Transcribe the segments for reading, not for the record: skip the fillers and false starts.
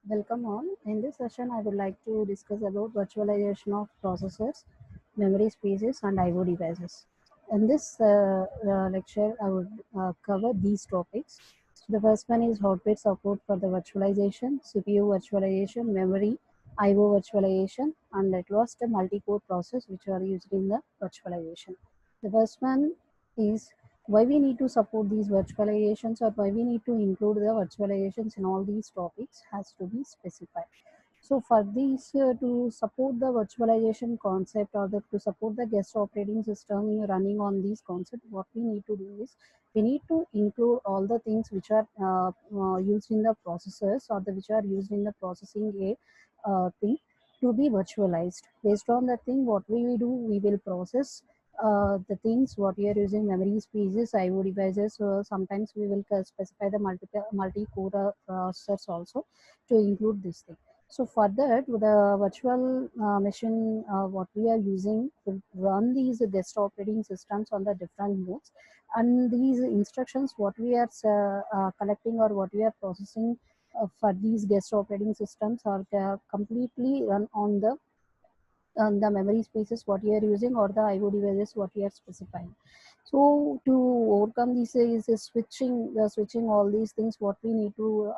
Welcome all. In this session, I would like to discuss about virtualization of processors, memory spaces, and I/O devices. In this lecture, I would cover these topics. So the first one is hardware support for the virtualization, CPU virtualization, memory, I/O virtualization, and at last a multi-core process which are used in the virtualization. The first one is why we need to support these virtualizations or why we need to include the virtualizations in all these topics has to be specified. So for these to support the virtualization concept or to support the guest operating system running on these concepts, what we need to do is we need to include all the things which are used in the processors or which are used in the processing a thing to be virtualized. Based on that thing, what we will do, we will process the things what we are using memory spaces, I/O devices. So sometimes we will specify the multi-core processors also to include this thing. So for that, the virtual machine what we are using will run these guest operating systems on the different modes, and these instructions what we are collecting or what we are processing for these guest operating systems are completely run on the memory spaces what you are using or the I/O devices what you are specifying. So to overcome this is switching all these things. What we need to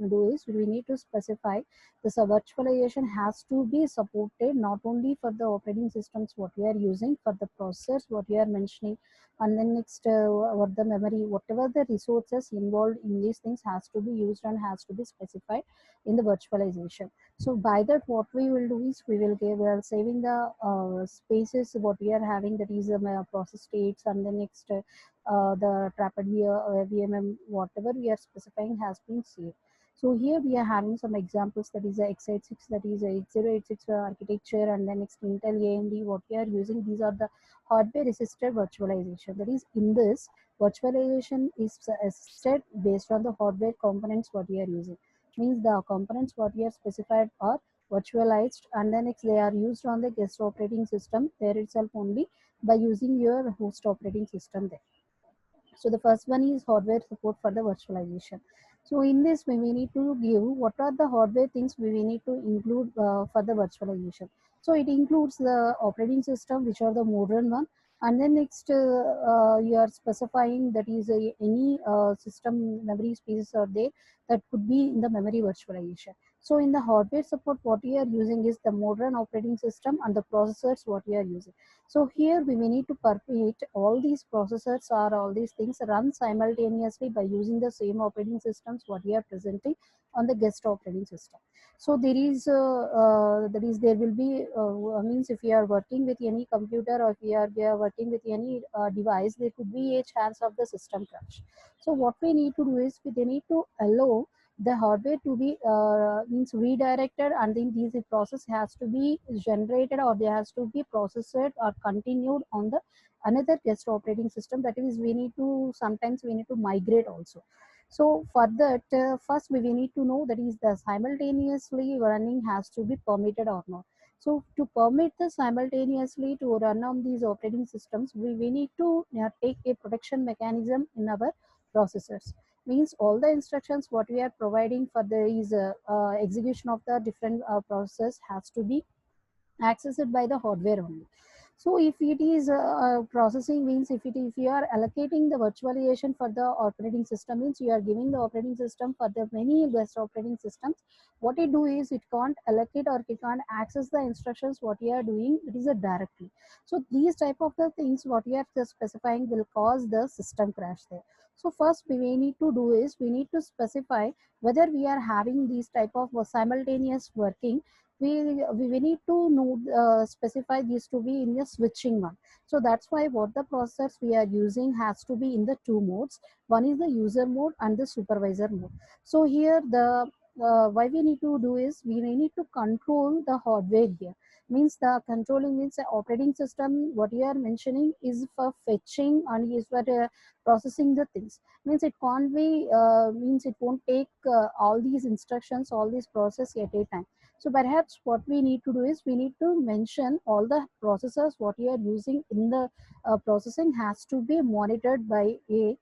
do is we need to specify this virtualization has to be supported not only for the operating systems what we are using, for the processors what you are mentioning, and then next what the memory, whatever the resources involved in these things has to be used and has to be specified in the virtualization. So by that, what we will do is we are saving the spaces what we are having, that is process states, and the next the trapped VMM whatever we are specifying has been saved. So here we are having some examples, that is a x86, that is a 8086 architecture, and then next Intel AMD what we are using. These are the hardware assisted virtualization. That is, in this virtualization is assisted based on the hardware components what we are using. Means the components what we are specified are virtualized, and then next they are used on the guest operating system there itself only by using your host operating system there. So the first one is hardware support for the virtualization. So in this we need to give what are the hardware things we need to include for the virtualization. So it includes the operating system, which are the modern one, and then next you are specifying that is any system memory spaces are there that could be in the memory virtualization. So in the hardware support, what we are using is the modern operating system and the processors what we are using. So here we may need to perpetuate all these processors or all these things run simultaneously by using the same operating systems what we are presenting on the guest operating system. So there will be means if you are working with any computer or if we are working with any device, there could be a chance of the system crash. So what we need to do is we need to allow the hardware to be means redirected, and then this process has to be generated or there has to be processed or continued on the another guest operating system. That is, we need to sometimes we need to migrate also. So for that, first we need to know that is the simultaneously running has to be permitted or not. So to permit the simultaneously to run on these operating systems, we need to take a protection mechanism in our processors. Means all the instructions what we are providing for the is execution of the different process has to be accessed by the hardware only. So if it is processing, means if you are allocating the virtualization for the operating system, means you are giving the operating system for the many guest operating systems. What it do is it can't allocate or it can't access the instructions what you are doing, it is a directly. So these type of the things what you are just specifying will cause the system crash there. So first we need to do is we need to specify whether we are having these type of simultaneous working. We need to know specify these to be in a switching one. So that's why what the process we are using has to be in the two modes. One is the user mode and the supervisor mode. So here the why we need to do is we need to control the hardware here. Means the controlling means the operating system what you are mentioning is for fetching and is for processing the things. Means it can't be means it won't take all these instructions, all these process at a time. So perhaps what we need to do is we need to mention all the processors what you are using in the processing has to be monitored by a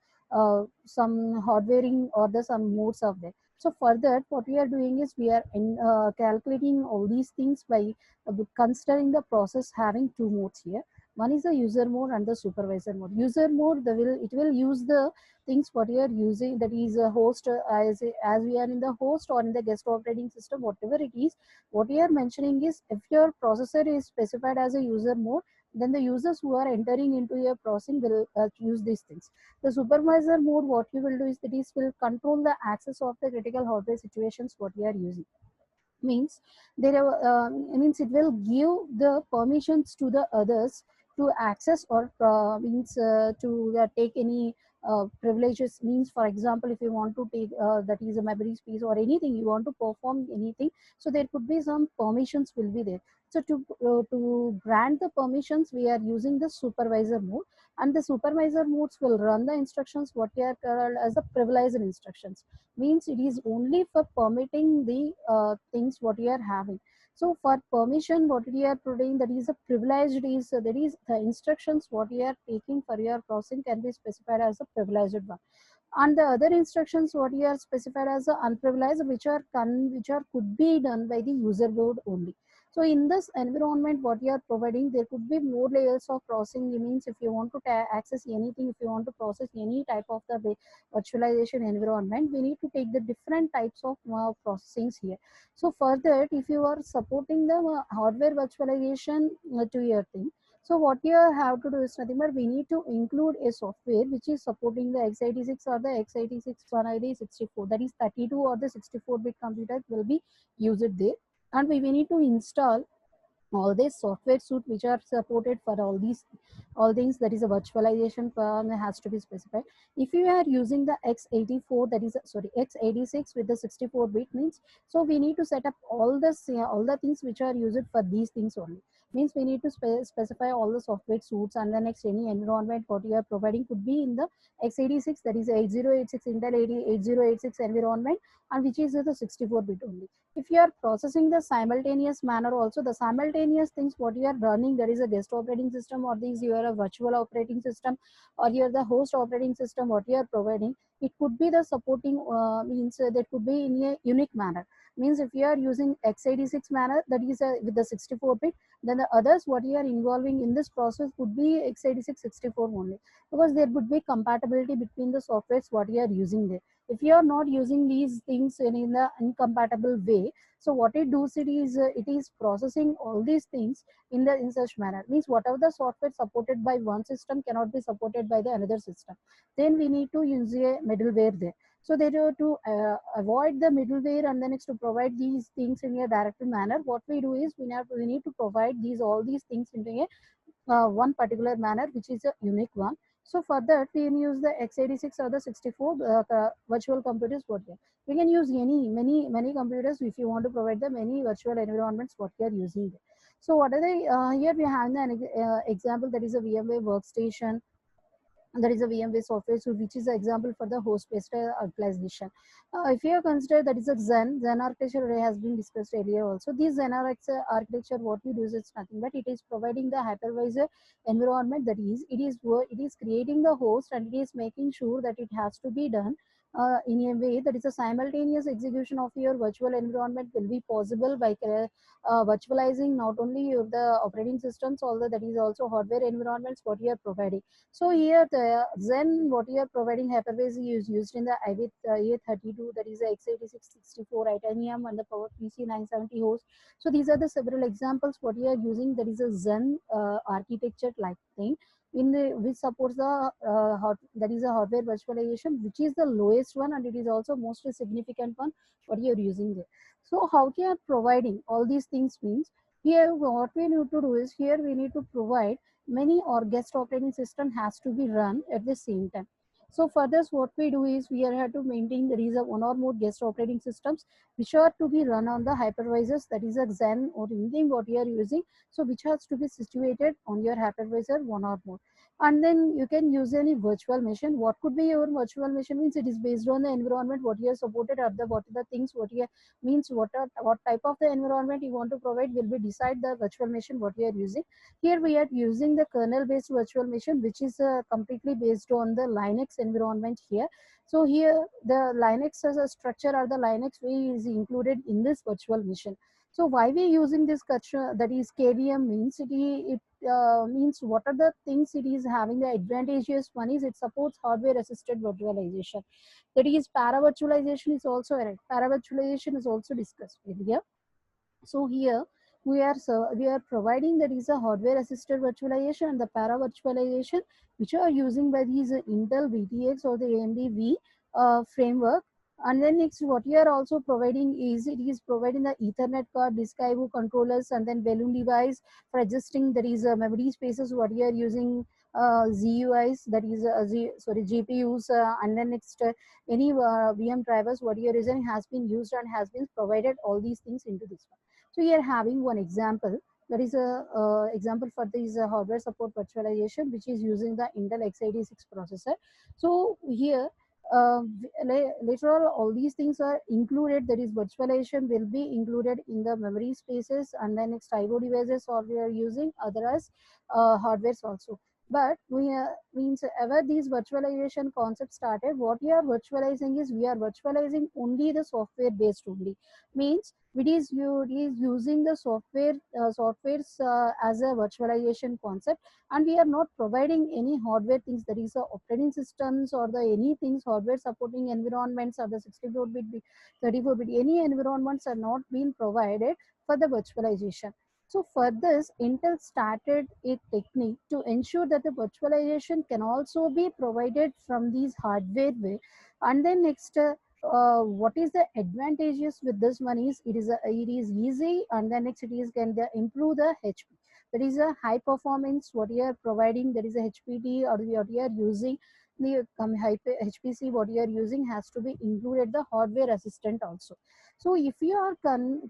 some hardwaring or the some modes of there. So for that, what we are doing is we are calculating all these things by considering the process having two modes here. One is the user mode and the supervisor mode. User mode, it will use the things what you are using, that is a host, as we are in the host or in the guest operating system, whatever it is. What we are mentioning is, if your processor is specified as a user mode, then the users who are entering into your processing will use these things. The supervisor mode, what you will do is that is will control the access of the critical hardware situations what you are using. Means there are, means it will give the permissions to the others to access or means to take any privileges. Means, for example, if you want to take that is a memory space or anything, you want to perform anything, so there could be some permissions will be there. So to grant the permissions, we are using the supervisor mode, and the supervisor modes will run the instructions what we are called as the privileged instructions. Means it is only for permitting the things what you are having. So for permission, what we are putting, that is a privileged is that is the instructions what you are taking for your processing can be specified as a privileged one, and the other instructions what you are specified as a unprivileged, which are could be done by the user board only. So in this environment what you are providing, there could be more layers of processing. It means if you want to access anything, if you want to process any type of the virtualization environment, we need to take the different types of processings here. So for that, if you are supporting the hardware virtualization to your thing, so what you have to do is nothing but we need to include a software which is supporting the x86 or the x86 or the 64, that is 32 or the 64-bit computer will be used there, and we need to install all these software suite which are supported for all things, that is a virtualization plan has to be specified. If you are using the x84, that is sorry x86 with the 64-bit means, so we need to set up all the things which are used for these things only. Means we need to specify all the software suites, and the next any environment what you are providing could be in the x86, that is 8086 Intel 8086 environment, and which is the 64-bit only. If you are processing the simultaneous manner also, the simultaneous things what you are running, that is a guest operating system, or these you are a virtual operating system, or you are the host operating system what you are providing, it could be the supporting means that could be in a unique manner. Means if you are using x86 manner, that is with the 64-bit, then the others what you are involving in this process could be x86 64 only, because there would be compatibility between the softwares what you are using there. If you are not using these things in the incompatible way, so what it does, it is processing all these things in such manner. Means whatever the software supported by one system cannot be supported by the another system, then we need to use a middleware there. So they do to avoid the middleware, and then it's to provide these things in a direct manner. What we do is we need to provide all these things into a one particular manner which is a unique one. So for that we can use the x86 or the 64 virtual computers what we are. We can use many computers if you want to provide the many virtual environments what we are using. So what are they? Here we have an example, that is a VMware workstation, that is a VMware software suite, which is an example for the host-based virtualization. If you consider that is a Zen architecture has been discussed earlier also. This Zen architecture, what we do is it's nothing but it is providing the hypervisor environment, that is it is creating the host, and it is making sure that it has to be done in a way that is a simultaneous execution of your virtual environment will be possible by virtualizing not only the operating systems, although that is also hardware environments what you are providing. So here the Zen what you are providing hypervisor is used in the A32, that is the x86 64 Titanium and the PowerPC 970 host. So these are the several examples what you are using, that is a Zen architecture like thing in the which supports the that is a hardware virtualization, which is the lowest one, and it is also most significant one what you are using there. So how we are providing all these things means, here what we need to do is, here we need to provide many or guest operating system has to be run at the same time. So for this what we do is we are here to maintain there is a one or more guest operating systems which are to be run on the hypervisors, that is a Zen or anything what you are using, so which has to be situated on your hypervisor one or more. And then you can use any virtual machine. What could be your virtual machine? Means it is based on the environment what you are supported, or the what are the things what you are, means what type of the environment you want to provide will be decide the virtual machine what we are using. Here we are using the kernel based virtual machine, which is completely based on the Linux environment here. So here the Linux as a structure, or the Linux way is included in this virtual machine. So why we using this culture, that is KVM, means it means what are the things it is having the advantageous. One is it supports hardware assisted virtualization. That is para virtualization is also para virtualization is also discussed here. So here we are providing that is a hardware assisted virtualization and the para virtualization, which are using by these Intel VTX or the AMD framework. And then next what we are also providing is it is providing the Ethernet card, disk IO controllers, and then balloon device for adjusting, that is memory spaces what we are using, GUIs, that is GPUs, and then next any VM drivers what you are using has been used and has been provided all these things into this one. So here having one example, that is a example for this hardware support virtualization, which is using the Intel x86 processor. So here later on all these things are included, that is virtualization will be included in the memory spaces, and then next IO devices or we are using otherwise hardwares also. But we means ever these virtualization concepts started, what we are virtualizing is we are virtualizing only the software based only. Means it is using the softwares as a virtualization concept, and we are not providing any hardware things, that is operating systems or the any things hardware supporting environments or the 64-bit 34-bit any environments are not being provided for the virtualization. So for this, Intel started a technique to ensure that the virtualization can also be provided from these hardware way. And then next what is the advantages with this one is it is easy, and then next it is can improve the HP. That is a high performance what you are providing, that is a HPT or what you are using, the HPC what you are using has to be included the hardware assistant also. So if you are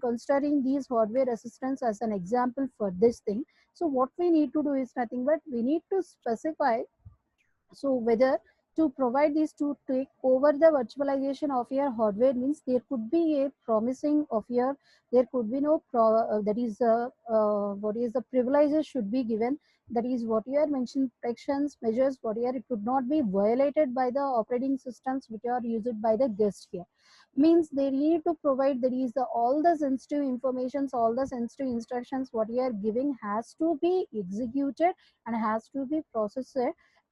considering these hardware assistants as an example for this thing, so what we need to do is nothing but we need to specify, so whether to provide these to take over the virtualization of your hardware, means there could be a promising of your, there could be no that is what is the privileges should be given, that is what you are mentioned protections measures what you are, it could not be violated by the operating systems which are used by the guest here. Means they need to provide, that is all the sensitive informations, all the sensitive instructions what you are giving has to be executed and has to be processed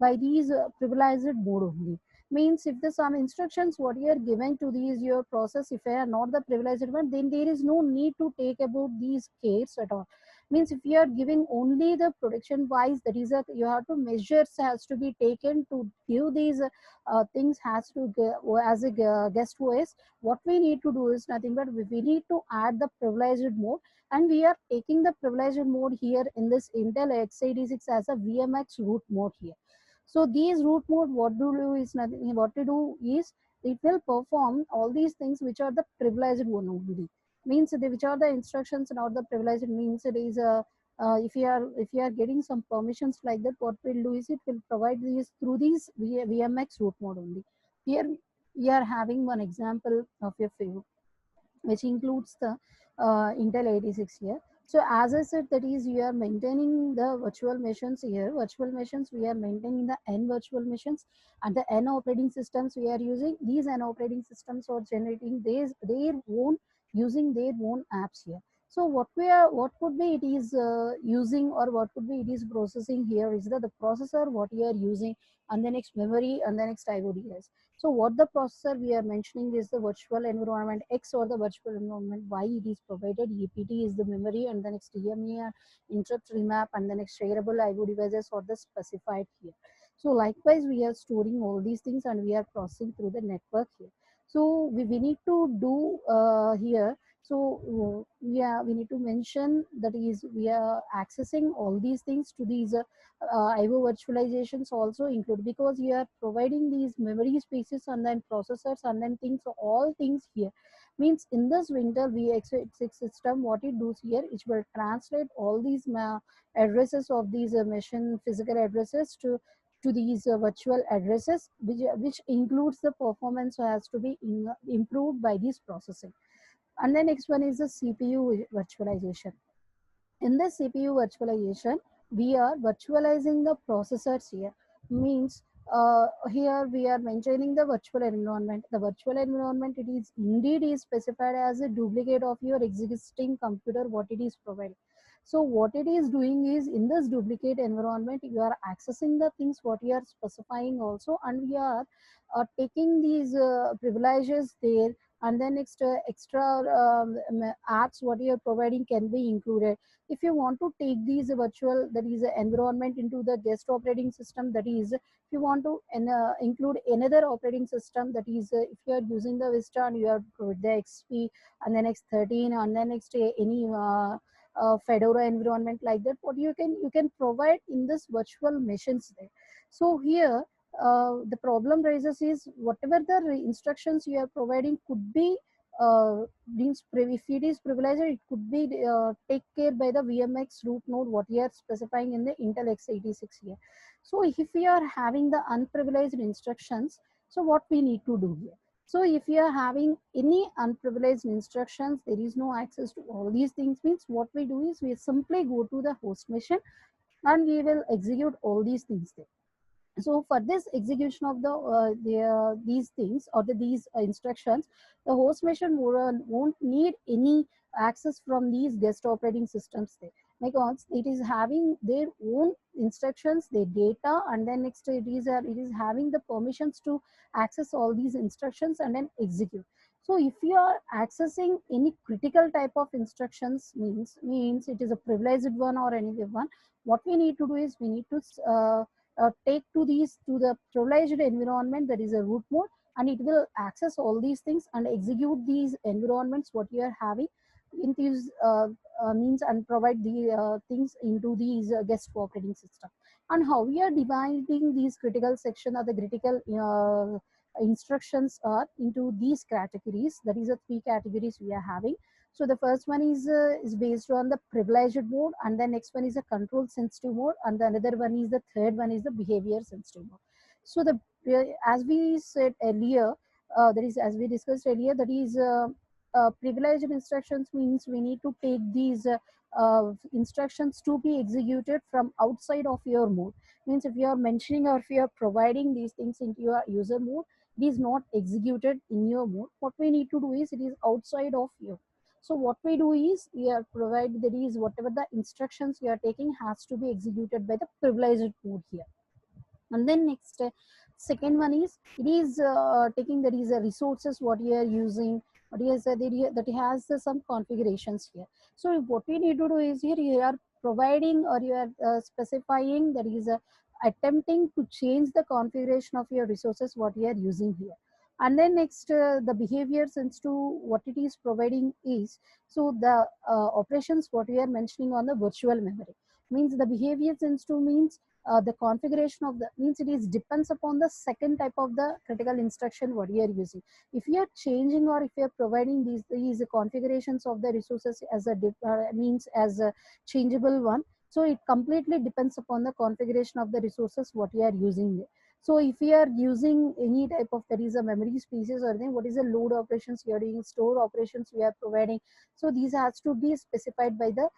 by these privileged mode only. Means if the some instructions what you are giving to these your process, if they are not the privileged one, then there is no need to take about these cares at all. Means if you are giving only the production wise, that is a you have to measures has to be taken to give these things has to as a guest OS. What we need to do is nothing but we need to add the privileged mode, and we are taking the privileged mode here in this Intel x86 as a VMX root mode here. So these root mode what do do is nothing, what to do is it will perform all these things which are the privileged one only. Means which are the instructions and all the privileged, means it is a if you are getting some permissions like that, what will do is it will provide these through these VMX root mode only. Here we are having one example of your favorite, which includes the Intel 86 here. So as I said, that is you are maintaining the virtual machines here. Virtual machines, we are maintaining the N virtual machines, and the N operating systems we are using. These N operating systems are generating their own, using their own apps here. So what could be it is using, or what could be it is processing here is the processor what you are using, and the next memory, and the next IO device. So what the processor we are mentioning is the virtual environment X or the virtual environment Y, it is provided. EPT is the memory, and the next DMA interrupt remap, and the next shareable IO devices are the specified here. So likewise we are storing all these things and we are processing through the network here. So we need to do here. So yeah, we need to mention that is we are accessing all these things to these IO virtualizations also include, because you are providing these memory spaces and then processors and then things, all things here. Means in this winter vx86 system, what it does here, it will translate all these addresses of these machine physical addresses to these virtual addresses, which includes the performance has to be improved by this processing. And the next one is the CPU virtualization. In the CPU virtualization, we are virtualizing the processors here. Means here we are maintaining the virtual environment. The virtual environment, it is indeed is specified as a duplicate of your existing computer what it is providing. So what it is doing is, in this duplicate environment, you are accessing the things what you are specifying also, and we are taking these privileges there, and then next extra apps what you are providing can be included. If you want to take these virtual, that is environment, into the guest operating system, that is if you want to include another operating system, that is if you are using the Vista and you have the XP and then X13 and then next any Fedora environment like that, what you can provide in this virtual machines there. So here the problem rises is, whatever the instructions you are providing could be means if it is privileged, it could be take care by the VMX root node what you are specifying in the Intel x86 here. So if we are having the unprivileged instructions, so what we need to do here? So if you are having any unprivileged instructions, there is no access to all these things, means what we do is we simply go to the host machine and we will execute all these things there. So for this execution of these things or these instructions, the host machine won't need any access from these guest operating systems there, because it is having their own instructions, their data, and then next it is having the permissions to access all these instructions and then execute. So if you are accessing any critical type of instructions, means it is a privileged one or any one, what we need to do is we need to take to the privileged environment, that is a root mode, and it will access all these things and execute these environments what you are having in these means, and provide the things into these guest operating system. And how we are dividing these critical section or the critical instructions are into these categories, that is the three categories we are having. So the first one is based on the privileged mode, and the next one is a control sensitive mode, and the another one is the third one is the behavior sensitive mode. So the as we said earlier, that is as we discussed earlier, that is privileged instructions means we need to take these instructions to be executed from outside of your mode. Means if you are mentioning or if you are providing these things into your user mode, it is not executed in your mode. What we need to do is it is outside of your. So what we do is we are provide, that is whatever the instructions we are taking has to be executed by the privileged mode here. And then next second one is it is taking, that is resources what you are using, what is that has some configurations here. So what we need to do is here you are providing or you are specifying, that is attempting to change the configuration of your resources what you are using here. And then next the behavior sense to what it is providing is, so the operations what we are mentioning on the virtual memory, means the behavior sense to means the configuration of the, means it is depends upon the second type of the critical instruction what you are using. If you are changing or if you are providing these configurations of the resources as a means as a changeable one, so it completely depends upon the configuration of the resources what you are using. So if you are using any type of, that is a memory species or anything, what is the load operations you are doing, store operations we are providing, so these has to be specified by the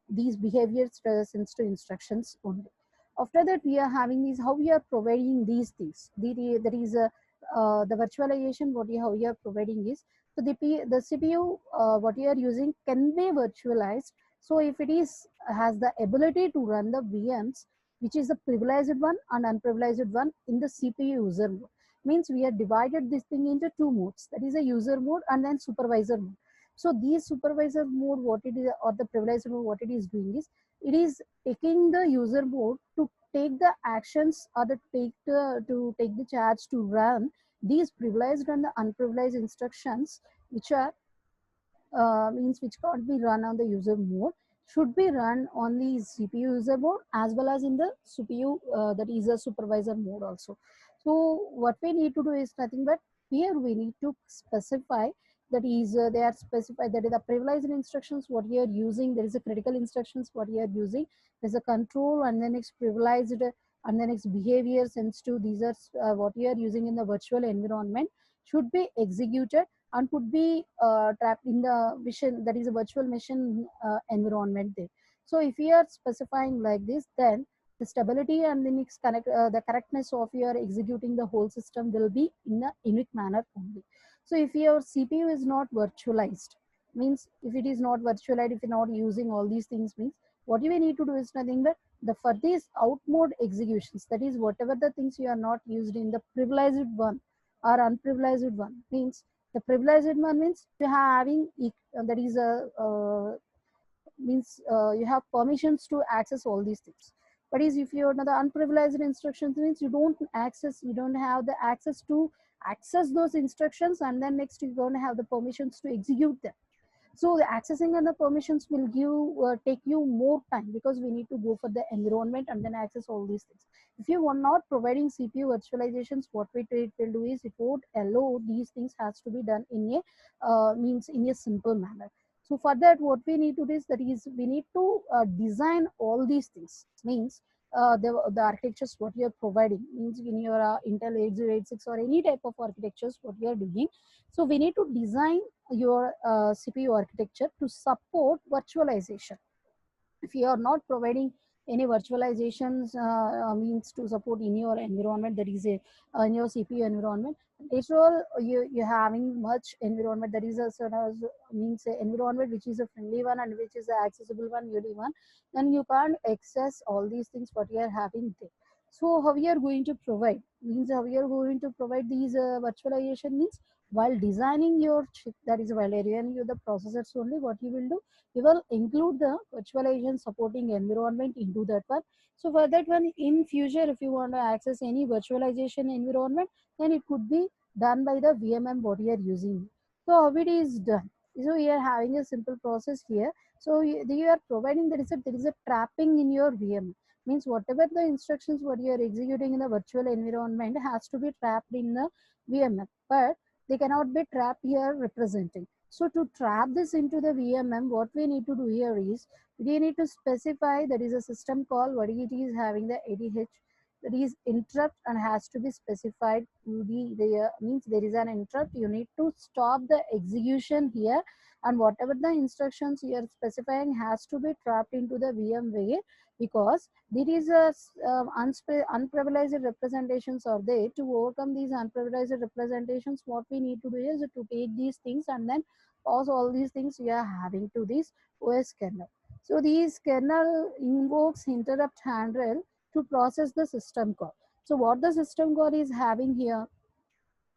these behaviors sensitive instructions only. After that, we are having is how we are providing these things. That is the virtualization. How we are providing is, so the CPU what you are using can be virtualized. So if it is has the ability to run the VMs, which is the privileged one and unprivileged one in the CPU user mode. Means we have divided this thing into two modes. That is a user mode and then supervisor mode. So these supervisor mode, what it is, or the privileged mode, what it is doing is, it is taking the user mode to take the actions or to take the charge to run these privileged and the unprivileged instructions, which are means which can't be run on the user mode, should be run on the CPU user mode as well as in the CPU that is a supervisor mode also. So what we need to do is nothing but here we need to specify that is they are specified, that is the privileged instructions what you are using, there is a critical instructions what you are using, there's a control, and then it's privileged, and then it's behavior sensitive. These are what you are using in the virtual environment should be executed and could be trapped in the vision, that is a virtual machine environment there. So if you are specifying like this, then the stability and the correctness of your executing the whole system will be in a unique manner only. So if your CPU is not virtualized, means if it is not virtualized, if you're not using all these things, means what you need to do is nothing but the for these out mode executions, that is whatever the things you are not used in the privileged one or unprivileged one, means the privileged one means you having that is a means you have permissions to access all these things. But is if you're the unprivileged instructions, means you don't have the access to access those instructions, and then next you don't have the permissions to execute them. So the accessing and the permissions will give take you more time, because we need to go for the environment and then access all these things. If you are not providing CPU virtualizations, what it will do is it won't allow these things has to be done in a means in a simple manner. So for that, what we need to do is that is we need to design all these things. Means the architectures what you are providing, means in your Intel 8086 or any type of architectures what you are doing. So we need to design your CPU architecture to support virtualization. If you are not providing any virtualizations means to support in your environment, that is a in your CPU environment, later all you having much environment, that is a sort of means a environment which is a friendly one and which is a accessible one, UD one, then you can't access all these things what you are having there. So how you are going to provide, means how you are going to provide these virtualization, means while designing your chip, that is while designing you the processors only, what you will do, we will include the virtualization supporting environment into that one. So for that one, in future, if you want to access any virtualization environment, then it could be done by the VMM what you are using. So how it is done? So we are having a simple process here. So you are providing there is a trapping in your VM. Means whatever the instructions what you are executing in the virtual environment has to be trapped in the VMM, but they cannot be trapped here representing. So to trap this into the VMM, what we need to do here is we need to specify, that is a system call, what it is having the ADH, that is interrupt, and has to be specified to the means there is an interrupt. You need to stop the execution here, and whatever the instructions you are specifying has to be trapped into the VMware, because there is a unprivileged representations are there. To overcome these unprivileged representations, what we need to do is to take these things and then pass all these things we are having to this OS kernel. So these kernel invokes interrupt handle to process the system call. So what the system call is having here,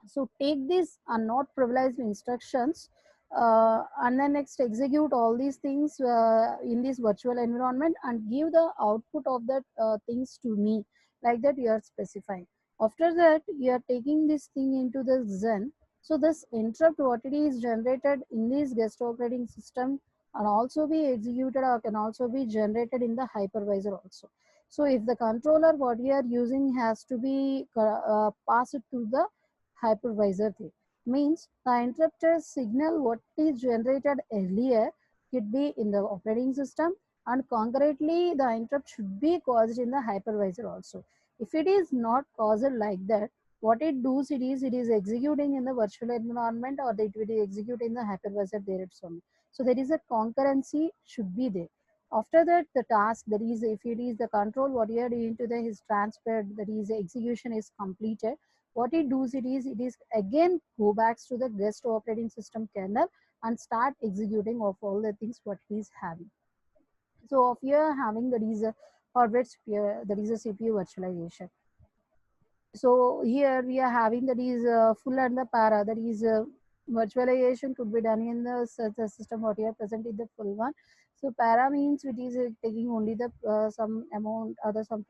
so take these are not privileged instructions, and then next execute all these things in this virtual environment and give the output of that things to me, like that you are specifying. After that, you are taking this thing into the Zen. So this interrupt what it is generated in this guest operating system and also be executed or can also be generated in the hypervisor also. So if the controller what we are using has to be passed to the hypervisor thing, means the interrupted signal what is generated earlier could be in the operating system, and concurrently the interrupt should be caused in the hypervisor also. If it is not caused like that, what it does it is executing in the virtual environment, or it will execute in the hypervisor there it's only. So there is a concurrency should be there. After that, the task, that is if it is the control what you are doing to the is transferred, that is the execution is completed, what it does it is again go back to the guest operating system kernel and start executing of all the things what he is having. So if you are having that is a hardware sphere, that is a CPU virtualization. So here we are having that is full and the para, that is virtualization could be done in the such a system what you are present in the full one. So para means it is taking only the some amount other some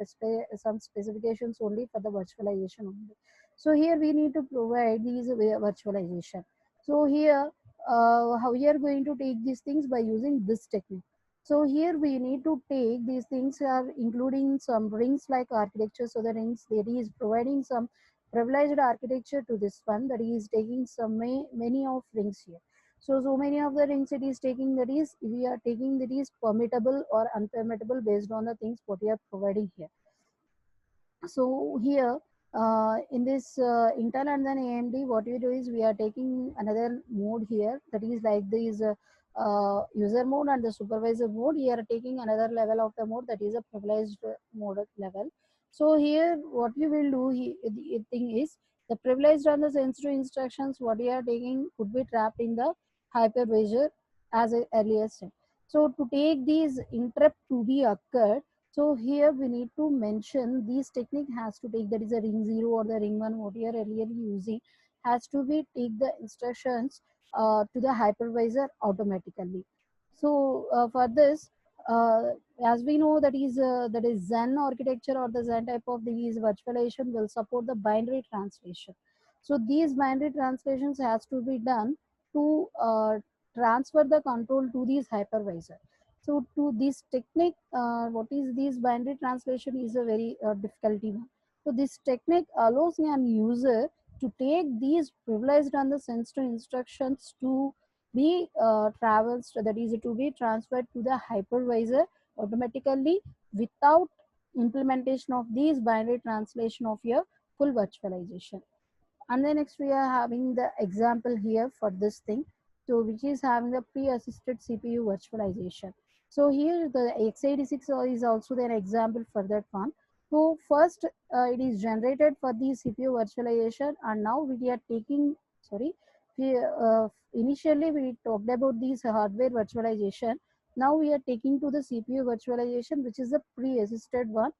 specifications only for the virtualization only. So here we need to provide these virtualization. So here how we are going to take these things by using this technique. So here we need to take these things are including some rings like architecture. So the rings that is providing some privileged architecture to this one, that is taking some many of rings here. So many of the things it is taking, that is we are taking, that is permittable or unpermittable based on the things what we are providing here. So here in this Intel and then AMD, what we do is we are taking another mode here, that is like this user mode and the supervisor mode. We are taking another level of the mode, that is a privileged mode level. So here what we will do, the thing is the privileged and the sensitive instructions what we are taking could be trapped in the hypervisor as I earlier said. So to take these interrupt to be occurred, so here we need to mention these technique has to take, that is a ring 0 or the ring 1 what you are earlier using, has to be take the instructions to the hypervisor automatically. So for this, uh, as we know, that is Zen architecture or the Zen type of these virtualization will support the binary translation. So these binary translations has to be done to transfer the control to these hypervisor. So to this technique, what is this binary translation is a very difficulty one. So this technique allows an user to take these privileged and the sensitive instructions to be travels, that is to be transferred to the hypervisor automatically without implementation of these binary translation of your full virtualization. And then next we are having the example here for this thing, so which is having the pre-assisted CPU virtualization. So here the x86 is also an example for that one. So first it is generated for the CPU virtualization, and now we are taking, sorry, we, initially we talked about this hardware virtualization. Now we are taking to the CPU virtualization, which is the pre-assisted one.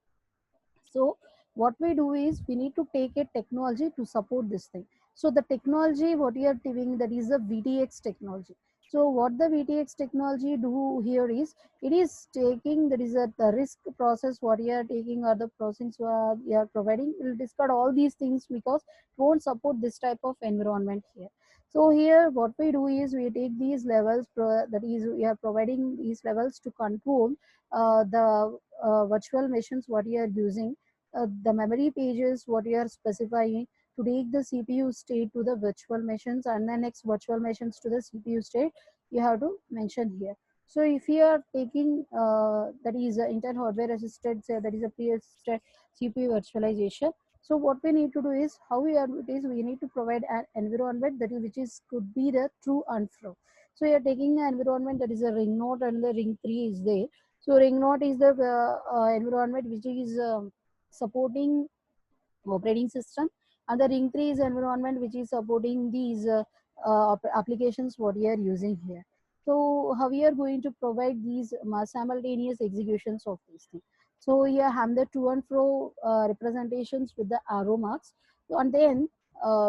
So what we do is we need to take a technology to support this thing. So the technology what we are doing, that is the VTX technology. So what the VTX technology do here is it is taking, that is the risk process what you are taking or the process you are providing will discard all these things because it won't support this type of environment here. So here what we do is we take these levels, that is we are providing these levels to control the virtual machines what you are using, the memory pages what you are specifying to take the CPU state to the virtual machines, and the next virtual machines to the CPU state you have to mention here. So if you are taking that is Intel hardware assisted, say that is a pre-assisted CPU virtualization. So what we need to do is how we are it is we need to provide an environment that is which is could be the true and fro. So you are taking an environment that is a ring node and the ring 3 is there. So ring node is the environment which is supporting operating system, and the ring 3 is environment which is supporting these applications what we are using here. So how we are going to provide these simultaneous executions of these things. So here have the to and fro representations with the arrow marks. So, and then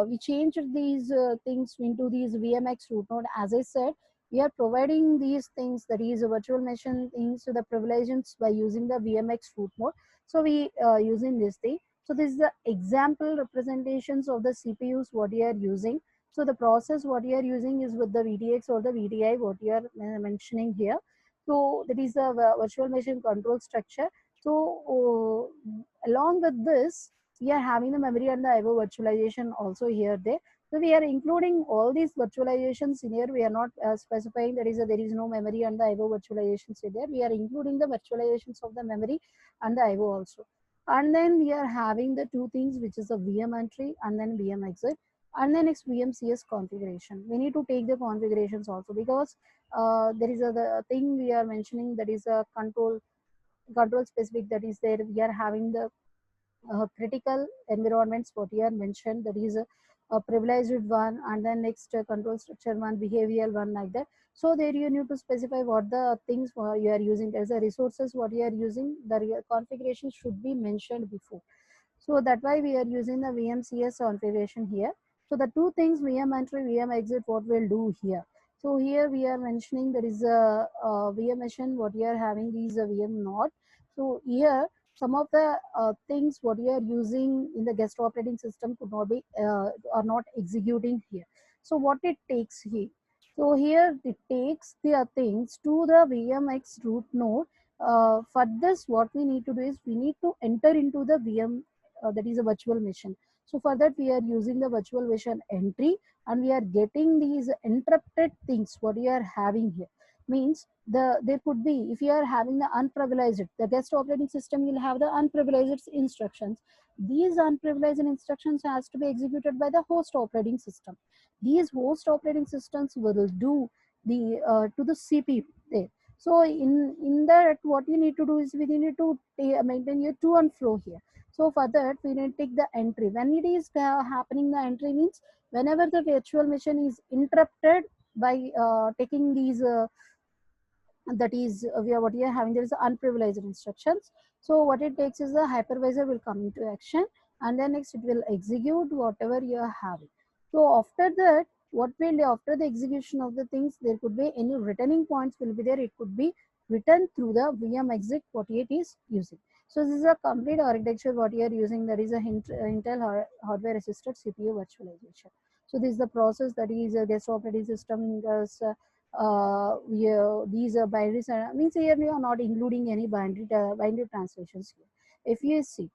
we changed these things into these VMX root node. As I said, we are providing these things, that is a virtual machine things to the privileges by using the VMX root node. So we using this thing. So this is the example representations of the CPUs what you are using. So the process what you are using is with the VTX or the VTI what you are mentioning here. So that is the virtual machine control structure. So along with this, we are having the memory and the IO virtualization also here there. So we are including all these virtualizations in here. We are not specifying there is no memory and the IO virtualizations in there. We are including the virtualizations of the memory and the IO also. And then we are having the two things, which is a VM entry and then VM exit, and then next VMCS configuration. We need to take the configurations also, because there is a the thing we are mentioning, that is a control specific, that is there we are having the critical environments what you are mentioned, that is a privileged one, and then next control structure one, behavioral one, like that. So there you need to specify what the things you are using, there's a resources what you are using, the configuration should be mentioned before. So that's why we are using the VMCS configuration here. So the two things, VM entry, VM exit, what we'll do here. So here we are mentioning there is a VM machine, what we are having is a VM node. So here some of the things what you are using in the guest operating system could not be are not executing here. So what it takes here. So here it takes the things to the VMX root node. For this, what we need to do is we need to enter into the VM, that is a virtual machine. So for that we are using the virtualization entry, and we are getting these interrupted things what we are having here. Means there could be, if you are having the unprivileged, the guest operating system will have the unprivileged instructions. These unprivileged instructions has to be executed by the host operating system. These host operating systems will do the to the CPU there. So in that, what you need to do is we need to maintain your to and fro here. So for that we need to take the entry. When it is happening, the entry means whenever the virtual machine is interrupted by taking these that is we are what we are having, there is unprivileged instructions. So what it takes is the hypervisor will come into action, and then next it will execute whatever you are having. So after that, what will after the execution of the things, there could be any returning points will be there. It could be written through the VM exec what it is using. So this is a complete architecture what you are using, that is a Intel hardware assisted CPU virtualization. So this is the process, that is a guest operating system does yeah, these binaries means here we are not including any binary translations here. If you see,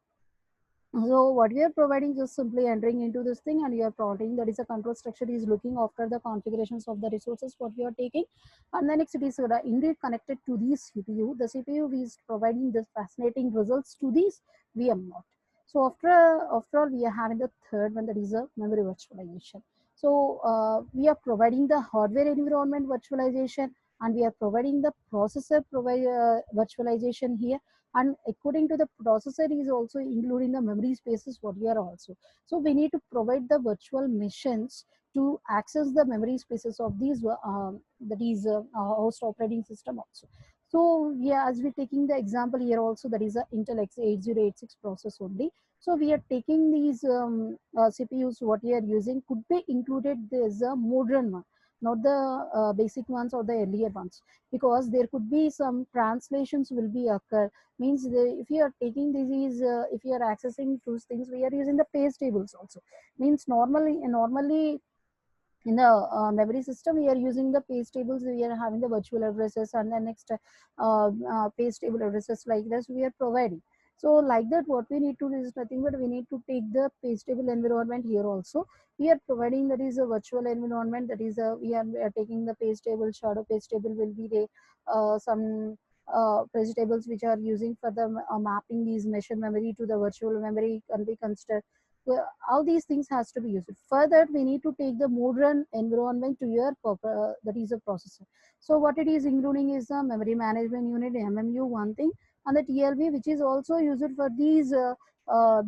so what we are providing, just simply entering into this thing and you are plotting, that is a control structure is looking after the configurations of the resources what we are taking, and then next it is indeed connected to the CPU. The CPU is providing this fascinating results to this VM node. So after all we are having the third one, that is a memory virtualization. So we are providing the hardware environment virtualization, and we are providing the processor virtualization here, and according to the processor is also including the memory spaces what we are also. So we need to provide the virtual machines to access the memory spaces of these that is host operating system also. So yeah, as we taking the example here also, that is a Intel X8086 process only. So we are taking these CPUs what we are using could be included this modern one, not the basic ones or the earlier ones, because there could be some translations will be occur. Means if you are taking these if you are accessing those things, we are using the page tables also. Means normally in the memory system we are using the page tables, we are having the virtual addresses, and the next page table addresses like this we are providing. So like that, what we need to do is nothing but we need to take the page table environment here also. We are providing, that is a virtual environment, that is we are taking the page table, shadow page table will be there, some page tables which are using for the mapping these machine memory to the virtual memory can be considered. Well, all these things has to be used. Further, we need to take the modern environment to your that is a processor. So what it is including is the memory management unit, MMU one thing, and the TLB, which is also used for these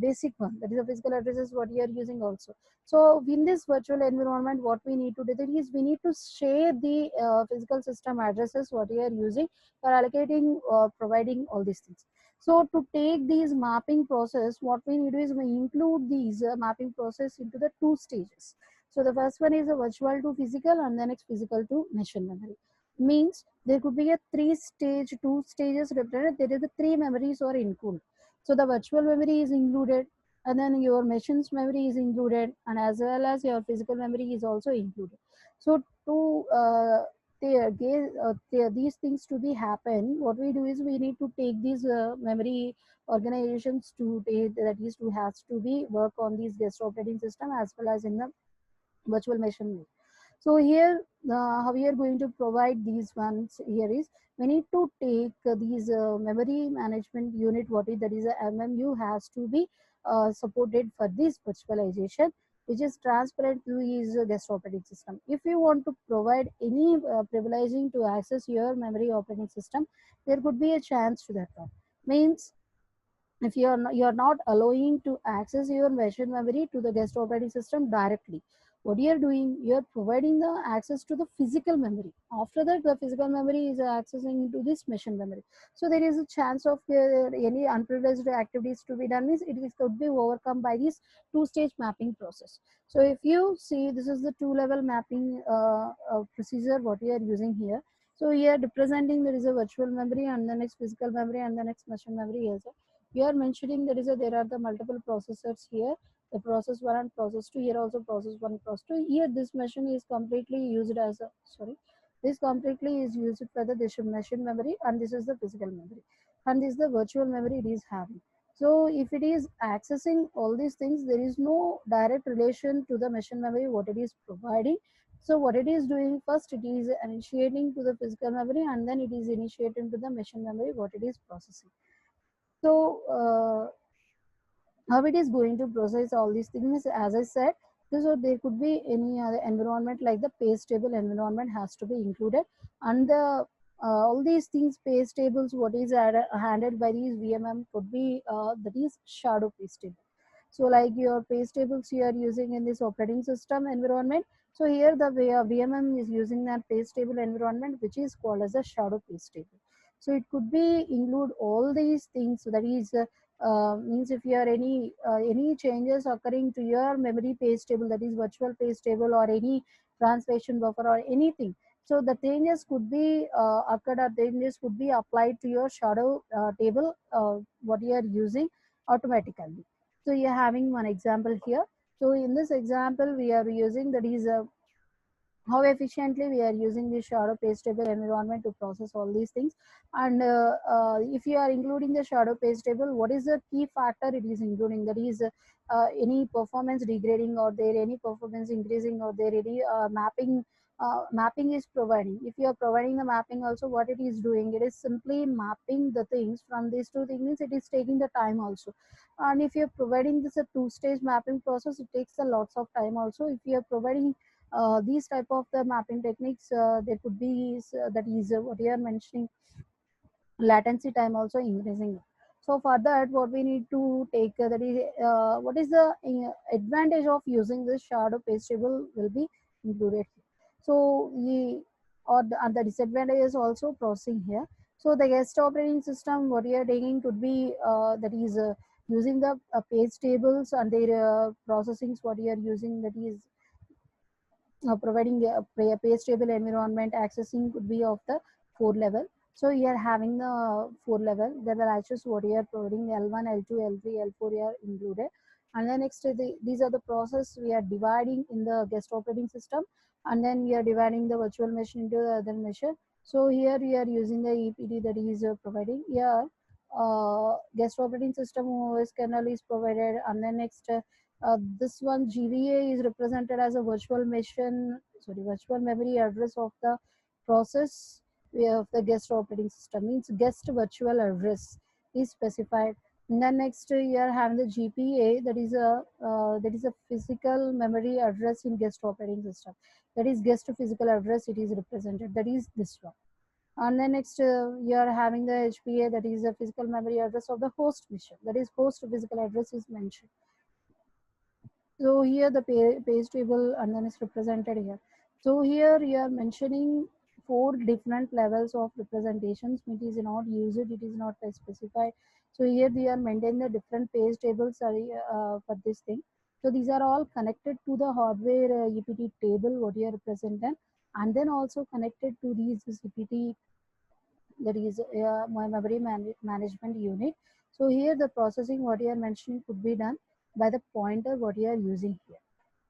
basic one, that is the physical addresses what you are using also. So in this virtual environment, what we need to do, that is we need to share the physical system addresses what you are using for allocating providing all these things. So to take these mapping process, what we need to do is we include these mapping process into the two stages. So the first one is a virtual to physical, and then it's physical to machine memory. Means there could be a two stages represented. There is the three memories are included. So the virtual memory is included, and then your machine's memory is included, and as well as your physical memory is also included. So to these things to be happen, what we do is we need to take these memory organizations to take, that is to has to be work on these guest operating system as well as in the virtual machine mode. So here how we are going to provide these ones here is we need to take these memory management unit, what is that is a MMU has to be supported for this virtualization, which is transparent to his guest operating system. If you want to provide any privileging to access your memory operating system, there could be a chance to that one. Means if you're not allowing to access your machine memory to the guest operating system directly, what you're doing, you're providing the access to the physical memory. After that, the physical memory is accessing to this machine memory. So there is a chance of any unprivileged activities to be done, means it is could be overcome by this two-stage mapping process. So if you see, this is the two-level mapping procedure what we are using here. So here representing there is a virtual memory, and the next physical memory, and the next machine memory also. You are mentioning there are the multiple processors here, the process 1 and process 2, here also process 1, process 2. Here this machine is completely used as a, sorry, this completely is used for the this machine memory, and this is the physical memory, and this is the virtual memory it is having. So if it is accessing all these things, there is no direct relation to the machine memory what it is providing. So what it is doing, first it is initiating to the physical memory, and then it is initiating to the machine memory what it is processing. So how it is going to process all these things, as I said, so there could be any other environment like the page table environment has to be included, and the all these things page tables what is handled by these VMM could be that is shadow page table. So like your page tables you are using in this operating system environment, so here the VMM is using that page table environment which is called as a shadow page table. So it could be include all these things, so that is means if you are any changes occurring to your memory page table, that is virtual page table, or any translation buffer or anything, so the changes could be occurred, or changes could be applied to your shadow table what you are using automatically. So you're having one example here. So in this example we are using, that is how efficiently we are using the shadow page table environment to process all these things. And if you are including the shadow page table, what is the key factor it is including, that is any performance degrading or there any performance increasing or there any mapping is providing. If you are providing the mapping also, what it is doing, it is simply mapping the things from these two things, it is taking the time also. And if you are providing this a two-stage mapping process, it takes a lots of time also. If you are providing these type of the mapping techniques, there could be that is what you are mentioning, latency time also increasing. So for that what we need to take, that is what is the advantage of using this shadow page table will be included here. So and the disadvantage is also processing here. So the guest operating system what we are taking could be that is using the page tables and their processings what we are using, that is providing a page table environment accessing could be of the 4 level. So you are having the 4 level. There are access what you are providing L1, L2, L3, L4 are included. And then next, these are the process we are dividing in the guest operating system. And then we are dividing the virtual machine into the other machine. So here we are using the EPD that is providing. Here, guest operating system OS kernel is provided. And then next, this one GVA is represented as a virtual memory address of the process of the guest operating system, means guest virtual address is specified. And then next you are having the GPA, that is a physical memory address in guest operating system. That is guest physical address it is represented. That is this one. And then next you are having the HPA, that is a physical memory address of the host machine. That is host physical address is mentioned. So here the page table and then is represented here. So here you are mentioning 4 different levels of representations. It is not used, it is not specified. So here we are maintaining the different page tables for this thing. So these are all connected to the hardware EPT table what you are representing, and then also connected to these EPT, that is my memory management unit. So here the processing what you are mentioning could be done by the pointer what you are using here.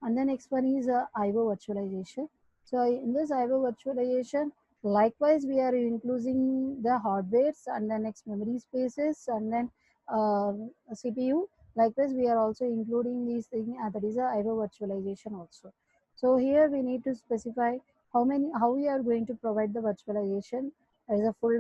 And the next one is IO virtualization. So in this IO virtualization, likewise we are including the hardwares and the next memory spaces and then CPU. Likewise, we are also including these things, that is a IO virtualization also. So here we need to specify how we are going to provide the virtualization. There is a full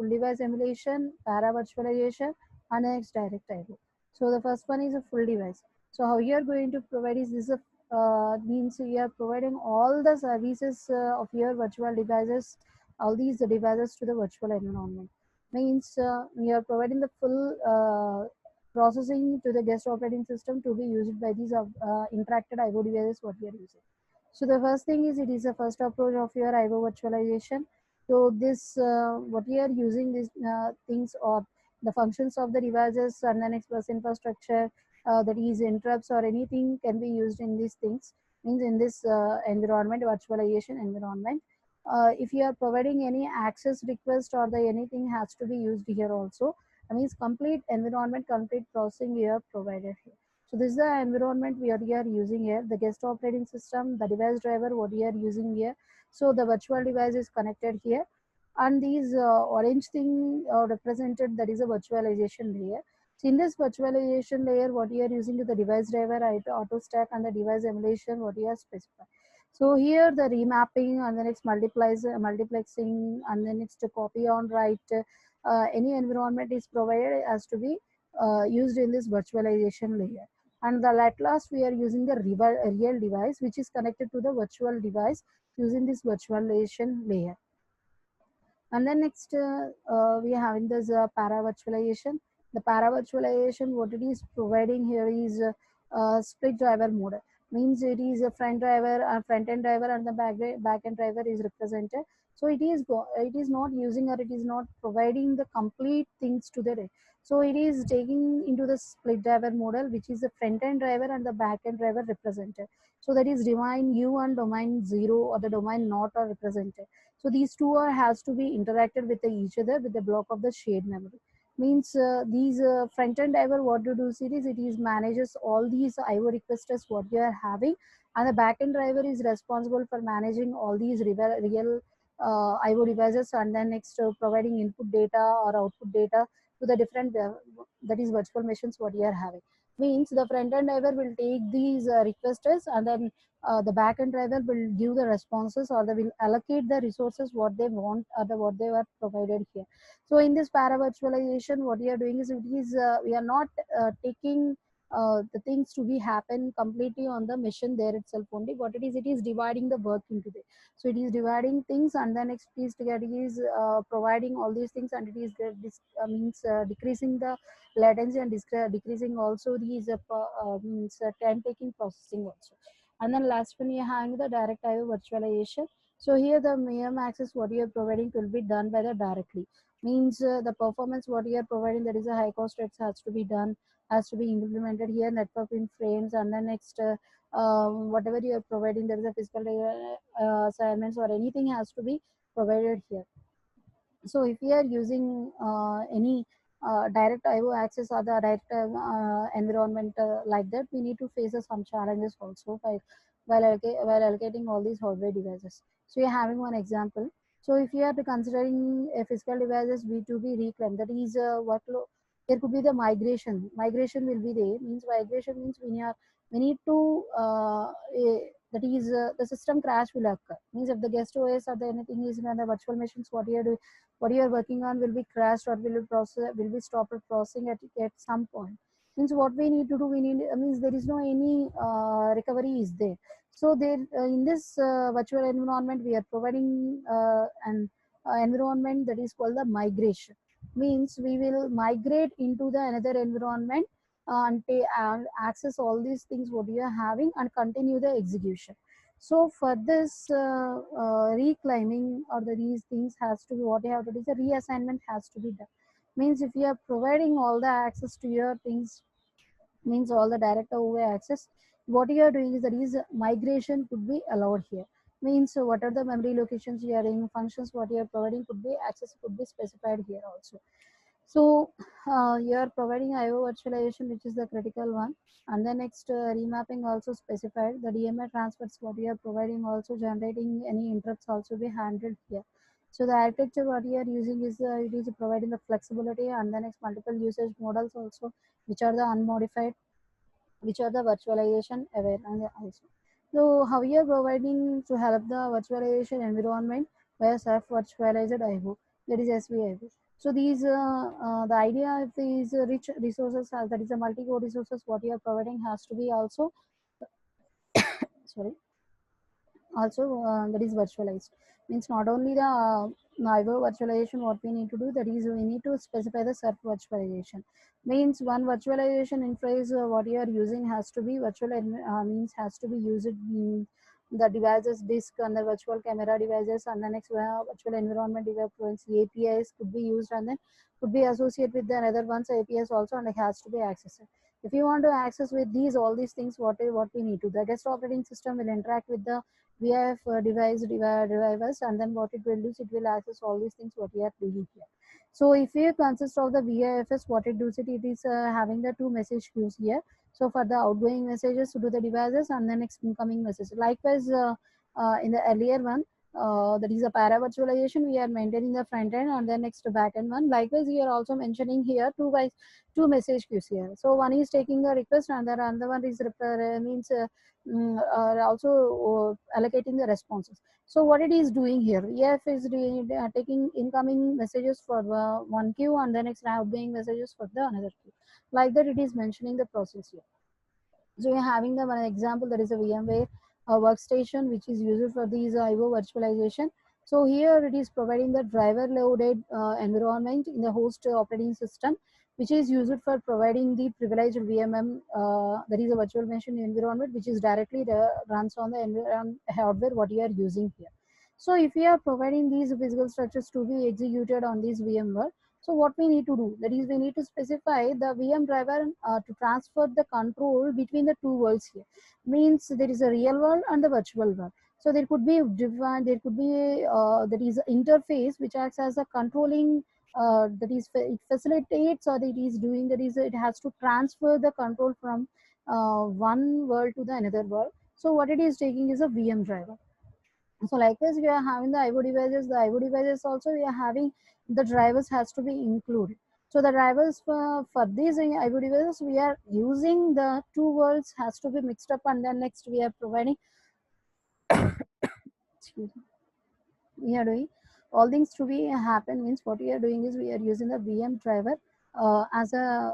device emulation, para virtualization, and next direct IO. So the first one is a full device. So how you are going to provide is this a means you are providing all the services of your virtual devices, all these devices to the virtual environment. Means you are providing the full processing to the guest operating system to be used by these interacted IO devices what we are using. So the first thing is it is the first approach of your IO virtualization. So this what we are using these things or the functions of the devices and then express infrastructure, that is interrupts or anything can be used in these things, means in this environment, virtualization environment. If you are providing any access request or the anything has to be used here also. That means complete environment, complete processing we have provided here. So this is the environment we are using here, the guest operating system, the device driver what we are using here. So the virtual device is connected here, and these orange thing represented, that is a virtualization layer. So in this virtualization layer, what you are using is the device driver, auto stack, and the device emulation, what you are specified. So here the remapping and the next multiplexing and the next copy on write, any environment is provided has to be used in this virtualization layer. And the at last we are using the real device which is connected to the virtual device using this virtualization layer. And then next, we are having this para virtualization. The para virtualization, what it is providing here is split driver mode. Means it is a front end driver, and the back end driver is represented. So it is not using, or it is not providing the complete things to the so it is taking into the split driver model, which is the front end driver and the back end driver represented. So that is domain U and domain 0 or the domain not are represented. So these two are has to be interacted with each other with the block of the shared memory. Means these front end driver what to do series, it is manages all these IO requests what you are having, and the back end driver is responsible for managing all these real IO devices, and then next providing input data or output data to the different that is virtual machines what you are having. Means the front end driver will take these requests, and then the backend driver will give the responses, or they will allocate the resources what they want, or what they were provided here. So in this para virtualization, what we are doing is we are not taking the things to be happen completely on the machine there itself only. What it is dividing the work into the. So it is dividing things, and then next piece together is providing all these things, and it is means decreasing the latency, and decreasing also these means time taking processing also. And then last one, you're having the direct IO virtualization. So here the MEM access what you are providing will be done by the directly. Means the performance what you are providing, that is a high cost rates has to be done, has to be implemented here, network in frames, and then next whatever you are providing, there is a physical assignments or anything has to be provided here. So if we are using any direct IO access or the direct environment like that, we need to face some challenges also while allocating all these hardware devices. So you're having one example. So if you are considering a physical devices B2B reclaim, that is workload. There could be the migration. Migration will be there. Means migration means we need to that is the system crash will occur. Means if the guest OS or the anything is in the virtual machines, what you are working on will be crashed, or will be stopped processing at some point. Means what we need to do, we need means there is no any recovery is there. So there in this virtual environment we are providing an environment that is called the migration. Means we will migrate into the another environment and access all these things what you are having and continue the execution. So for this reclaiming or these things has to be, what you have to do is a reassignment has to be done. Means if you are providing all the access to your things, means all the direct OA access, what you are doing is that is migration could be allowed here. Means what are the memory locations you are in, functions what you are providing could be access could be specified here also. So you are providing IO virtualization, which is the critical one. And the next remapping also specified. The DMA transfers what you are providing, also generating any interrupts also be handled here. So the architecture what you are using is it is providing the flexibility, and the next multiple usage models also, which are the unmodified, which are the virtualization aware and also. So how you are providing to help the virtualization environment via self virtualized IO, that is SVIO. So these the idea of these rich resources, that is a multi-core resources what you are providing has to be also sorry, also that is virtualized. Means not only the IO virtualization what we need to do, that is we need to specify the self virtualization. Means one virtualization interface what you are using has to be means has to be used in the devices disk and the virtual camera devices, and the next virtual environment device APIs could be used, and then could be associated with the another one's APIs also, and it has to be accessed. If you want to access with these all these things, what we need to, the guest operating system will interact with the VIF drivers, and then what it will do is it will access all these things what we are doing here. So if you consist of the VIFs, what it does it is having the two message queues here. So for the outgoing messages to the devices, and then next incoming messages. Likewise, in the earlier one, that is a para virtualization. We are maintaining the front end and then next back end one. Likewise, we are also mentioning here two message queues here. So one is taking the request and the other one is means also allocating the responses. So what it is doing here, EF is taking incoming messages for one queue and the next outgoing messages for the another queue. Like that, it is mentioning the process here. So you're having the one example, that is a VMware workstation which is used for these IO virtualization. So here it is providing the driver loaded environment in the host operating system, which is used for providing the privileged VMM, that is a virtual machine environment, which is directly runs on the hardware what you are using here. So if we are providing these physical structures to be executed on this VMware, so what we need to do, that is we need to specify the VM driver to transfer the control between the two worlds here. Means there is a real world and the virtual world. So there could be different, there could be that is interface which acts as a controlling, that is it facilitates or it is doing, that is it has to transfer the control from one world to the another world. So what it is taking is a VM driver. So likewise, we are having the IO devices. The IO devices also we are having the drivers has to be included. So the drivers for these IO devices, we are using the two worlds has to be mixed up, and then next we are providing, excuse me, we are doing all things to be happen, means what we are doing is we are using the VM driver as a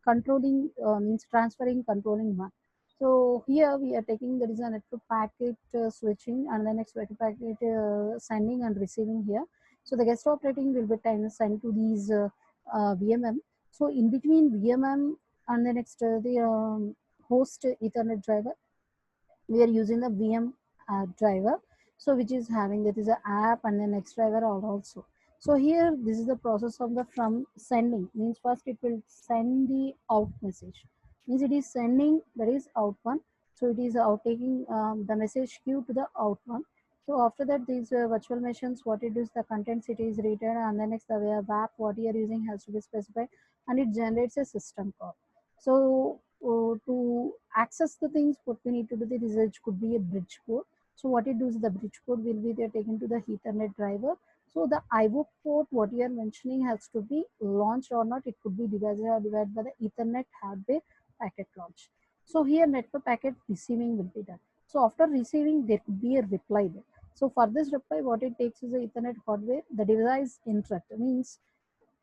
controlling, means transferring controlling one. So here we are taking, there is a network packet switching and the next network packet sending and receiving here. So the guest operating will be sent to these VMM. So in between VMM and the next the host Ethernet driver, we are using the VM driver, so which is having, that is a app and then next driver also. So here this is the process of the from sending, means first it will send the out message, means it is sending, that is out one. So it is out taking the message queue to the out one. So after that, these virtual machines, what it is, the contents it is written and the next the web what you are using has to be specified and it generates a system call. So to access the things, what we need to do, the research could be a bridge code. So what it does, the bridge code will be there taken to the Ethernet driver. So the IO port, what you are mentioning, has to be launched or not. It could be divided by the Ethernet hardware packet launch. So here network packet receiving will be done. So after receiving, there could be a reply there. So for this reply, what it takes is the Ethernet hardware. The device interrupt means,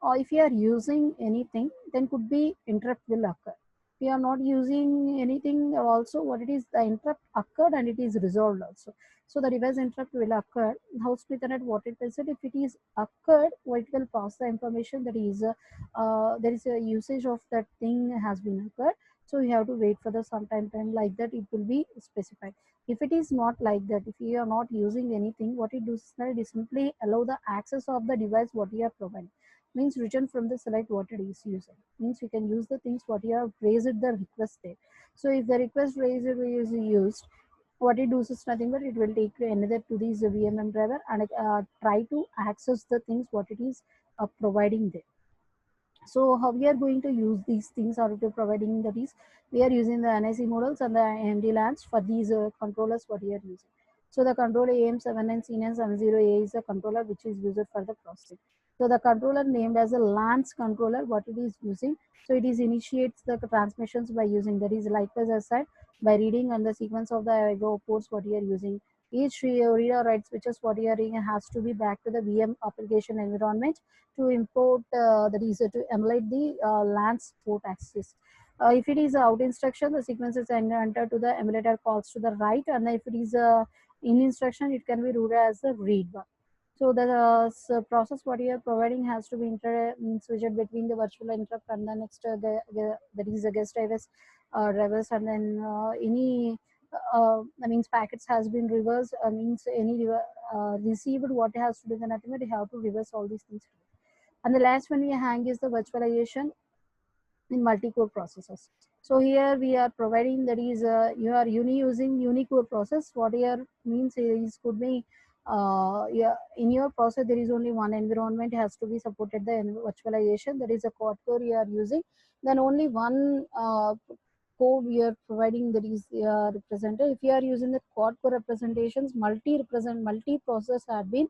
or if you are using anything, then could be interrupt will occur. If you are not using anything, also what it is, the interrupt occurred and it is resolved also. So the device interrupt will occur. House Ethernet, what it is, if it is occurred, it will pass the information that is there is a usage of that thing has been occurred. So you have to wait for the some time like that. It will be specified. If it is not like that, if you are not using anything, what it does is that it simply allow the access of the device what you are providing, means written from the select what it is using, means you can use the things what you have raised the request there. So if the request raised is used, what it does is nothing but it will take another to this VMM driver and try to access the things what it is providing there. So how we are going to use these things or to providing the these, we are using the NIC models and the AMD LANs for these controllers what we are using. So the controller AM79C970A is a controller which is used for the processing. So the controller named as a LANs controller, what it is using, so it is initiates the transmissions by using, that is likewise as said, by reading and the sequence of the IO ports what you are using. Each read or write switches what you are reading has to be back to the VM application environment to import, that is to emulate the LAN's port access. If it is out instruction, the sequence is entered to the emulator calls to the right, and if it is in instruction, it can be ruled as a read one. So the process what you are providing has to be switched between the virtual interrupt and the next that is the guest drivers, and then any that means packets has been reversed, means any received what has to do the nothing but you have to reverse all these things. And the last one we hang is the virtualization in multi-core processors. So here we are providing, that is you are using unicore process. What here means is could be yeah, in your process there is only one environment has to be supported the virtualization, that is a quad core you are using, then only one core we are providing, that is represented. If you are using the quad core representations, multi process have been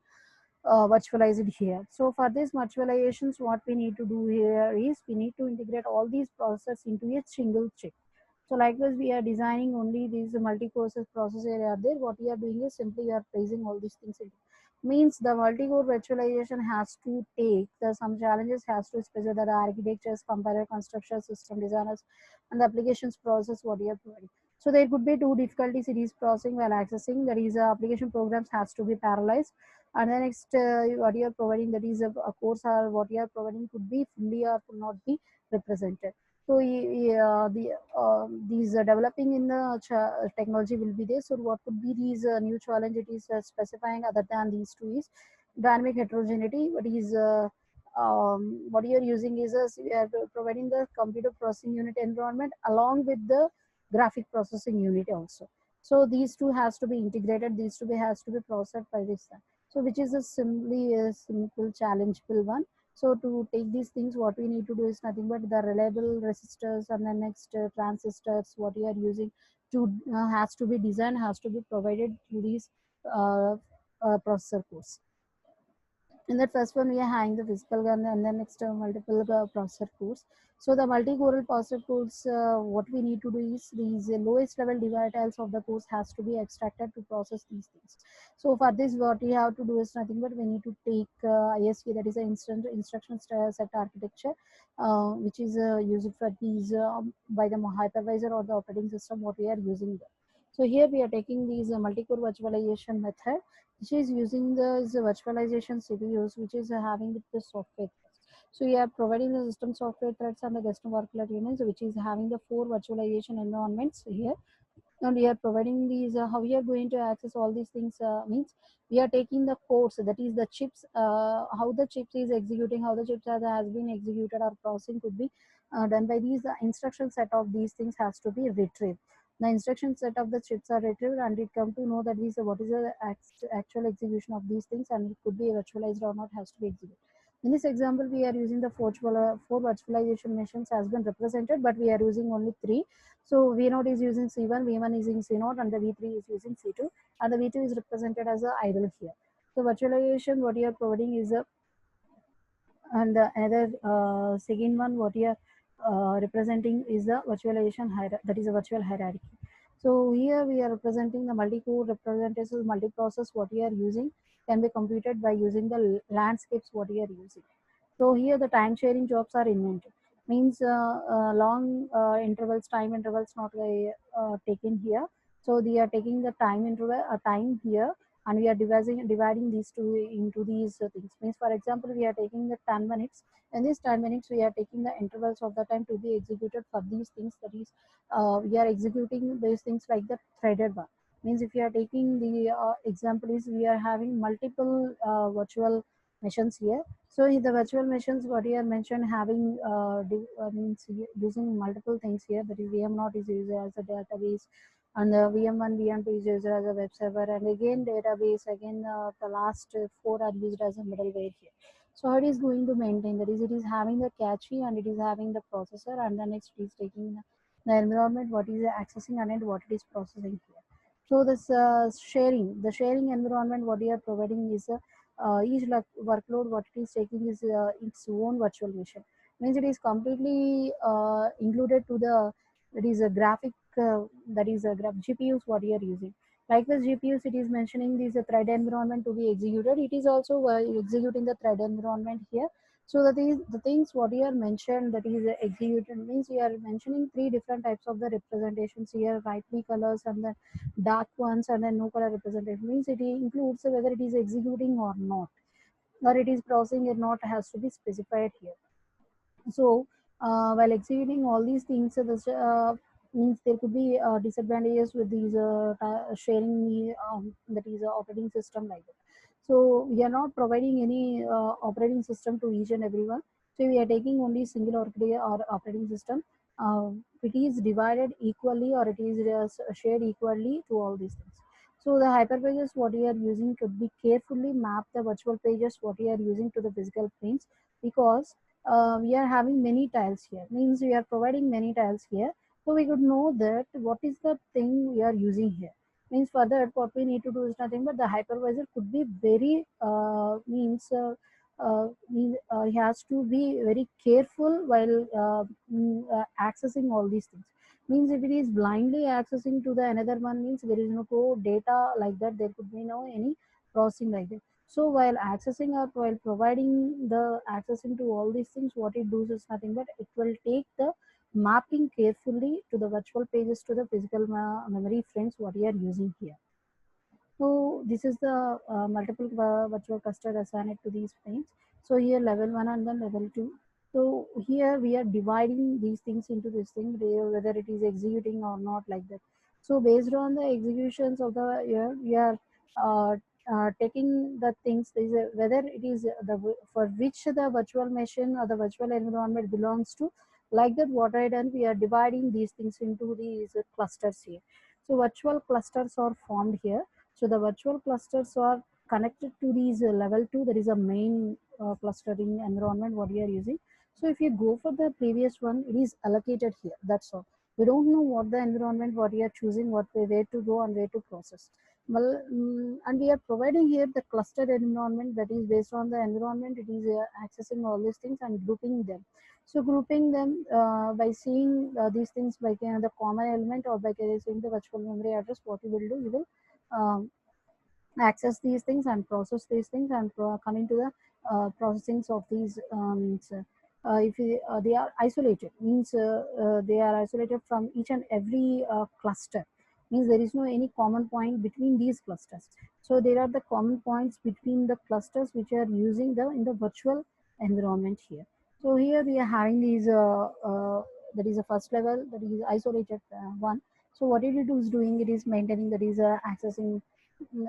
virtualized here. So for this virtualizations, what we need to do here is we need to integrate all these processes into a single chip. So likewise, we are designing only these multi-courses processor are there. What we are doing is simply we are placing all these things into. Means the multi-core virtualization has to take the some challenges, has to specify the architectures, compiler, construction, system designers, and the applications process what you are providing. So there could be two difficulties it is processing while accessing. That is, application programs has to be parallelized, and the next what you are providing, that is a course or what you are providing could be fully or could not be represented. So these developing in the technology will be there. So what could be these new challenge it is specifying other than these two is dynamic heterogeneity. What you are using is we are providing the computer processing unit environment along with the graphic processing unit also. So these two has to be integrated. These two has to be processed by this time. So which is a simply a simple challengeable one. So to take these things, what we need to do is nothing but the reliable resistors and the next transistors what you are using to has to be designed, has to be provided to these uh, processor cores. In that first one, we are having the physical gun and then next multiple processor cores. So the multi-core processor cores, what we need to do is these lowest level tiles of the cores has to be extracted to process these things. So for this, what we have to do is nothing but we need to take ISP, that is an instruction set architecture, which is used for these by the hypervisor or the operating system what we are using there. So here we are taking these multi-core virtualization method, which is using the virtualization CPUs, which is having the software threads. So we are providing the system software threads and the custom workload units, which is having the 4 virtualization environments here. And we are providing these how we are going to access all these things means we are taking the codes, that is the chips, how the chips is executing, how the chips has been executed or processing could be done by these instruction set of these things has to be retrieved. The instruction set of the chips are retrieved and it come to know that is what is the actual execution of these things, and it could be virtualized or not has to be executed. In this example, we are using the four virtualization machines has been represented, but we are using only three. So V0 is using C1, V1 is using C0, and the V3 is using C2, and the V2 is represented as a idle here. So virtualization, what you are providing is a, and the another second one, what you are representing is the virtualization that is a virtual hierarchy. So here we are representing the multi-core representative multiprocess what we are using can be computed by using the landscapes what we are using. So here the time sharing jobs are invented. Means long intervals, time intervals not taken here. So they are taking the time interval, time here, and we are dividing these two into these things. Means for example, we are taking the 10 minutes. In these 10 minutes, we are taking the intervals of the time to be executed for these things. That is, we are executing these things like the threaded one. Means if you are taking the example is we are having multiple virtual machines here. So in the virtual machines, what you are mentioned having means using multiple things here. That is VM0 is used as a database, and the VM1, VM2 is used as a web server, and again database. Again, the last four are used as a middleware here. So how it is going to maintain, that is it is having the cache and it is having the processor, and the next is taking the environment what is accessing and then what it is processing here. So this the sharing environment what you are providing is each workload what it is taking is its own virtual machine. Means it is completely included to the, that is a graphic that is a GPUs what you are using. Like the GPUs, it is mentioning this thread environment to be executed. It is also executing the thread environment here. So that is the things what you are mentioned that is executed means we are mentioning three different types of the representations here, brightly colors and the dark ones and then no color representation. Means it includes whether it is executing or not, or it is processing or not has to be specified here. So while executing all these things, this means there could be disadvantages with these sharing the that is operating system like that. So we are not providing any operating system to each and everyone. So we are taking only single or operating system. It is divided equally or it is shared equally to all these things. So the hyperpages what we are using could be carefully map the virtual pages what we are using to the physical planes, because we are having many tiles here. Means we are providing many tiles here. So we could know that what is the thing we are using here. Means for that, what we need to do is nothing but the hypervisor could be very he has to be very careful while accessing all these things. Means if it is blindly accessing to the another one, means there is no data like that. There could be no any processing like that. So while accessing or while providing the accessing to all these things, what it does is nothing but it will take the mapping carefully to the virtual pages to the physical memory frames what you are using here. So this is the multiple virtual cluster assigned to these frames. So here level 1 and then level 2. So here we are dividing these things into this thing, whether it is executing or not like that. So based on the executions of the year, we are uh, taking the things, whether it is for which the virtual machine or the virtual environment belongs to, like that what I done, we are dividing these things into these clusters here. So virtual clusters are formed here. So the virtual clusters are connected to these level 2. There is a main clustering environment what you are using. So if you go for the previous one, it is allocated here. That's all. We don't know what the environment what you are choosing, what way, where to go and where to process. Well, and we are providing here the clustered environment that is based on the environment. It is accessing all these things and grouping them. So grouping them by seeing these things by the common element or by seeing the virtual memory address, what you will do, you will um, access these things and process these things and coming to the processings of these if they are isolated, means they are isolated from each and every cluster, means there is no any common point between these clusters. So there are the common points between the clusters which are using the in the virtual environment here. So here we are having these that is a first level, that is isolated one. So what it is doing, it is maintaining, that is accessing,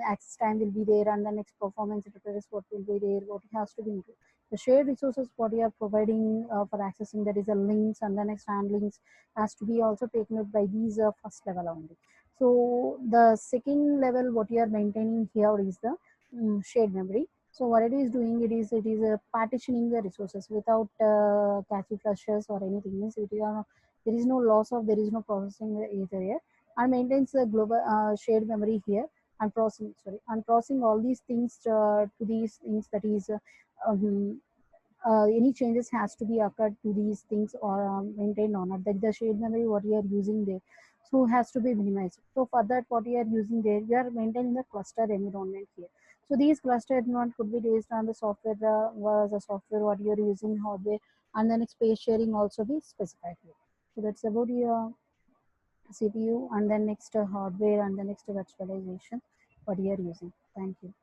access time will be there, and the next performance interface what will be there, what has to be included. The shared resources what you are providing for accessing, that is a links, and the next hand links has to be also taken up by these first level only. So the second level what you are maintaining here is the shared memory. So what it is doing, it is partitioning the resources without cache flushes or anything. Means there is no loss of, there is no processing either here, and maintains the global shared memory here, and processing all these things to these things, that is um, any changes has to be occurred to these things or maintained or not, that the shared memory what you are using there, so has to be minimized. So for that what you are using there, you are maintaining the cluster environment here. So these cluster environment could be based on the software, was the software what you are using, hardware, and then space sharing also be specified here. So that's about your CPU, and then next hardware, and the next virtualization what you are using. Thank you.